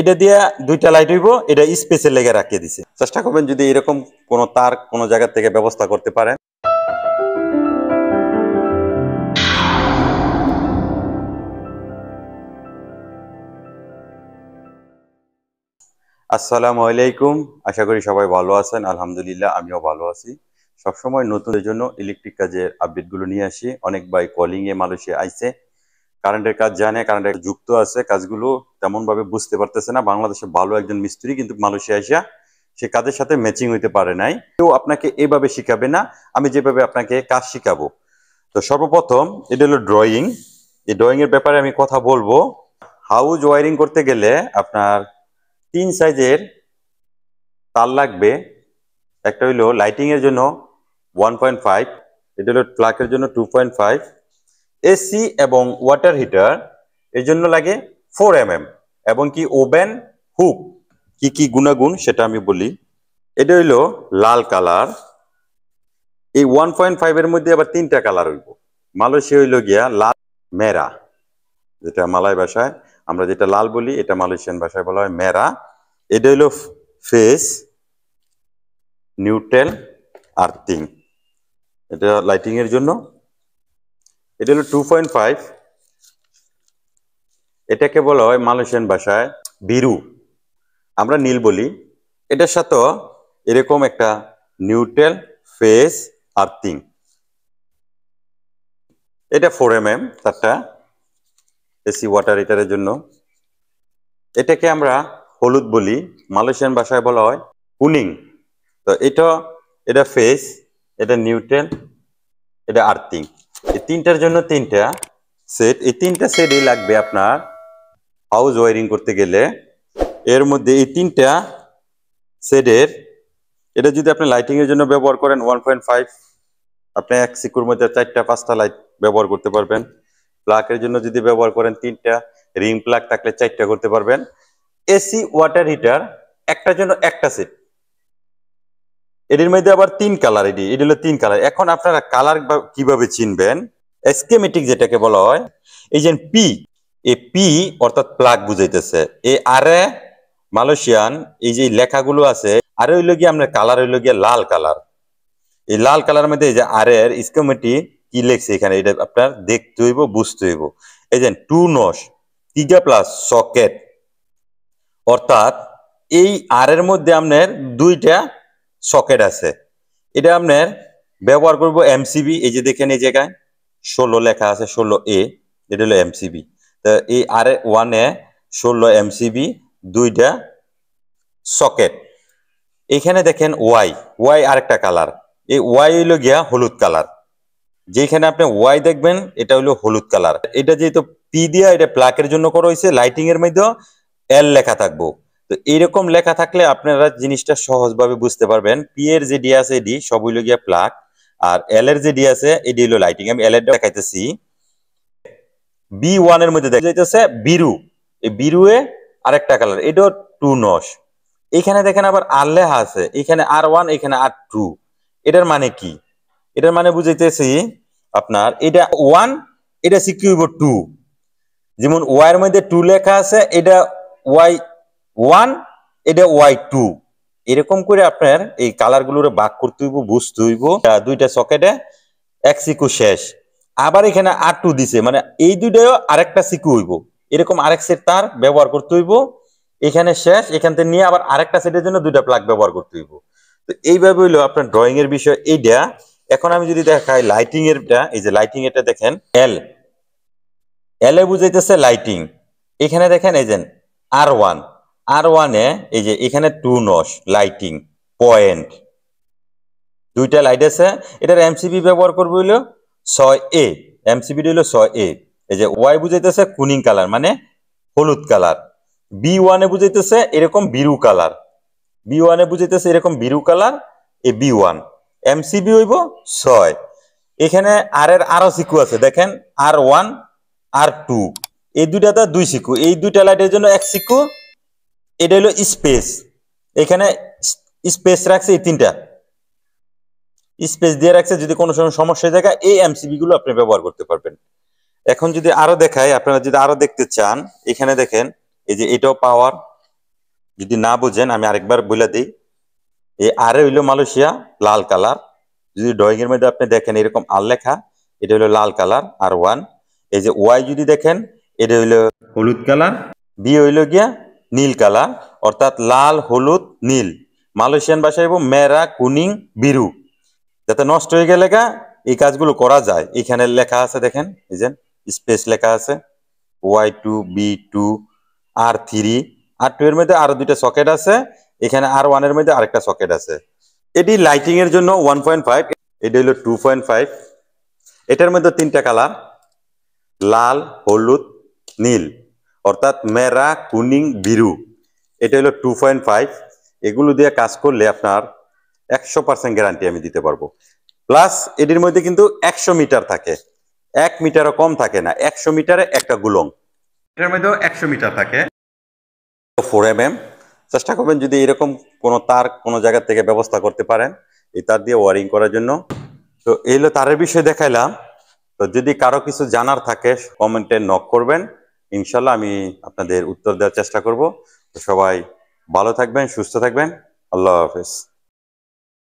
এটা দিয়া দুইটা লাইট হইব, এটা স্পেসের লেগে রাখিয়ে দিছে। চেষ্টা করবেন যদি এরকম কোন তার কোন জায়গা থেকে ব্যবস্থা করতে পারেন। আসসালামু আলাইকুম, আশা করি সবাই ভালো আছেন। আলহামদুলিল্লাহ আমিও ভালো আছি। সবসময় নতুনদের জন্য ইলেকট্রিক কাজের আপডেট গুলো নিয়ে আসি। অনেক ভাই কলিং এ মালয়েশিয়া আইছে, কারেন্টের কাজ জানে, কারেন্টের যুক্ত আছে, কাজগুলো তেমন ভাবে বুঝতে পারতেছে না। বাংলাদেশে ভালো একজন মিস্ত্রি, কিন্তু মালয়েশিয়া আইসা সে কাজের সাথে ম্যাচিং হইতে পারে নাই। কেউ আপনাকে এভাবে শিখাবে না, আমি যেভাবে আপনাকে কাজ শিখাবো। তো সর্বপ্রথম এটা হলো ড্রয়িং। এই ড্রয়িং এর ব্যাপারে আমি কথা বলবো। হাউস ওয়ারিং করতে গেলে আপনার 3 সাইজের তার লাগবে। একটা হইলো লাইটিং এর জন্য 1.5, এটা হলো প্লাগের জন্য 2.5, এসি এবং ওয়াটার হিটার এর জন্য লাগে 4 mm, এবং কি ওভেন হুক কি কি গুণাগুণ সেটা আমি বলি। এটা হইলো লাল কালার। এই 1.5 এর মধ্যে আবার 3টা কালার হইব। মালয়েশিয়া হইলো গিয়া লাল মেরা, যেটা মালয় ভাষায় আমরা যেটা লাল বলি, এটা মালয়েশিয়ান ভাষায় বলা হয় মেরা। এটা হইলো ফেস, নিউট্রাল, আর্থিং, এটা লাইটিং এর জন্য। এটা হলো 2.5, এটাকে বলা হয় মালয়েশিয়ান ভাষায় বিরু, আমরা নীল বলি। এটার সাথে এরকম একটা নিউট্রাল, ফেস, আর্থিং। এটা 4 mm তারটা এসি ওয়াটার হিটারের জন্য। এটাকে আমরা হলুদ বলি, মালয়েশিয়ান ভাষায় বলা হয় কুনিং। তো এটা ফেস, এটা নিউট্রাল, এটা আর্থিং। এই তিনটার জন্য 3টা সেট। এই 3টা সেটই লাগবে আপনার হাউস ওয়ারিং করতে গেলে। এর মধ্যে এই 3টা সেটের, এটা যদি আপনি লাইটিং এর জন্য ব্যবহার করেন 1.5, আপনি এক সিকুর মধ্যে 4টা 5টা লাইট ব্যবহার করতে পারবেন। প্লাগের জন্য যদি ব্যবহার করেন 3টা, রিং প্লাগ থাকলে 4টা করতে পারবেন। এসি ওয়াটার হিটার একটার জন্য একটা সেট। এর মধ্যে আবার 3 কালার, এটা হলো 3 কালার। এখন আপনারা কালার কিভাবে চিনবেন? স্কিমেটিক যেটাকে বলা হয়, এই যে পি, এই পি অর্থাৎ প্লাগ বুঝাইতেছে। এই আরে মালয়েশিয়ান এই যে লেখাগুলো আছে, আরে হইলো গিয়ে আপনার কালার হইলো গিয়ে লাল কালার। এই লাল কালার মধ্যে এই যে আর এর স্কিমেটিক কি লেখছে এখানে, এটা আপনার দেখতে হইব, বুঝতে হইব। এই যে 2 নস তিগা প্লাস সকেট, অর্থাৎ এই আর এর মধ্যে আপনার 2টা সকেট আছে। এটা আপনার ব্যবহার করব এমসিবি। এই যে দেখেন এই জায়গায় 16 লেখা আছে, 16A, এটা হলো এমসিবি। তো এই আর 1 এ 16 এমসিবি, 2টা সকেট। এখানে দেখেন ওয়াই, ওয়াই আরেকটা কালার। এই ওয়াই হইলো গিয়া হলুদ কালার। যেখানে আপনি ওয়াই দেখবেন এটা হইলো হলুদ কালার। এটা যেহেতু পি দিয়া এটা প্লাগের জন্য করা হয়েছে, লাইটিং এর মধ্যে এল লেখা থাকবো। তো এইরকম লেখা থাকলে আপনারা জিনিসটা সহজভাবে বুঝতে পারবেন। পি এর যে ডি আছে এডি সব হইলো গিয়া প্লাগ, আর এল এর যে ডি আছে এডি হইলো লাইটিং। আমি এল এর দেখাইতেছি। B1 এর মধ্যে দেখা যাইতেছে বিরু, এই বিরুয়ে আরেকটা কালার, এটাও 2 নস। এখানে দেখেন আবার আর লেখা আছে, এখানে R1, এখানে R2। এটার মানে কি? এটার মানে বুঝাইতেছি আপনার এটা 1, এটা কি হইব 2। যেমন ওয়াই এর মধ্যে 2 লেখা আছে, এটা Y1, এটা Y2। এরকম করে আপনার এই কালার গুলোরে ভাগ করতে হইব, বুঝতে হইব। 2টা সকেটে এক সিকু শেষ। আবার এখানে R2 দিছে, মানে এই দুইটাও আরেকটা সিকু হইব। এরকম আরেক সেট তার ব্যবহার করতে হইব। এখানে শেষ, এখান থেকে নিয়ে আবার আরেকটা সেটের জন্য 2টা প্লাগ ব্যবহার করতে হইব। তো এইভাবে হইলো আপনার ড্রয়িং এর বিষয় এইটা। এখন আমি যদি দেখাই লাইটিং এরটা, এই যে লাইটিং এটা দেখেন এল, এল এ বুঝাইতেছে লাইটিং। এখানে দেখেন এই যে R1, R1 এ এই যে এখানে 2 নস লাইটিং পয়েন্ট, 2টা লাইট আছে। এটার এমসিবি ব্যবহার করবো হইলো 6A, এমসিবি হইলো 6A। এই যে ওয়াই বুঝাইতেছে কুনিং কালার, মানে হলুদ কালার। B1 এ বুঝাইতেছে এরকম বিরু কালার, B1 এ বুঝাইতেছে এরকম বিরু কালার, এই B1। এমসিবি হইব 6। এখানে আর এর আরো সিকু আছে, দেখেন R1, R2, এই দুইটাতে 2 সিকু। এই 2টা লাইটের জন্য 1 সিকু। এটা হলো স্পেস, এখানে স্পেস রাখছে, এই 3টা স্পেস দিয়ে রাখছে। যদি কোনো সময় সমস্যা থাকে এই এমসিবি গুলো আপনি ব্যবহার করতে পারবেন। এখন যদি আরো দেখাই, আপনারা যদি আরো দেখতে চান, এখানে দেখেন এই যে এটাও পাওয়ার, যদি না বুঝেন আমি আরেকবার বলে দিই, এই আর হইলো মালয়েশিয়া লাল কালার, যদি ড্রয়িং এর মধ্যে আপনি দেখেন এরকম আর লেখা, এটা হলো লাল কালার R1। এই যে ওয়াই যদি দেখেন এটা হইলো হলুদ কালার, বি হইলো গিয়া নীল কালার, অর্থাৎ লাল হলুদ নীল। মালয়েশিয়ান ভাষায় মেরা কুনিং বিরু, যাতে নষ্ট হয়ে গেলে এই কাজগুলো করা যায়। এখানে লেখা আছে দেখেন, এই যে স্পেস লেখা আছে Y2 B2 R3 R2 এর মধ্যে আরো দুইটা সকেট আছে, এখানে R1 এর মধ্যে আরেকটা সকেট আছে। এটি লাইটিং এর জন্য 1.5, এটা হলো 2.5। এটার মধ্যে তিনটা কালার, লাল হলুদ নীল, অর্থাৎ মেরা কুনিং বিরু। এটা হলো 2.5। এগুলো দিয়ে কাজ করলে আপনার 100% গ্যারান্টি আমি দিতে পারবো। প্লাস এটির মধ্যে কিন্তু 100 মিটার থাকে, 1 মিটারও কম থাকে না, 100 মিটারে একটা গুলং। এটার মধ্যেও 100 মিটার থাকে। 4mm চেষ্টা করবেন যদি এরকম কোনো তার কোনো জায়গা থেকে ব্যবস্থা করতে পারেন এই তার দিয়ে ওয়ারিং করার জন্য। তো এই হলো তারের বিষয়ে দেখাইলাম। তো যদি কারো কিছু জানার থাকে কমেন্টে নক করবেন, ইনশাল্লাহ আমি আপনাদের উত্তর দেওয়ার চেষ্টা করব। তো সবাই ভালো থাকবেন, সুস্থ থাকবেন, আল্লাহ হাফেজ।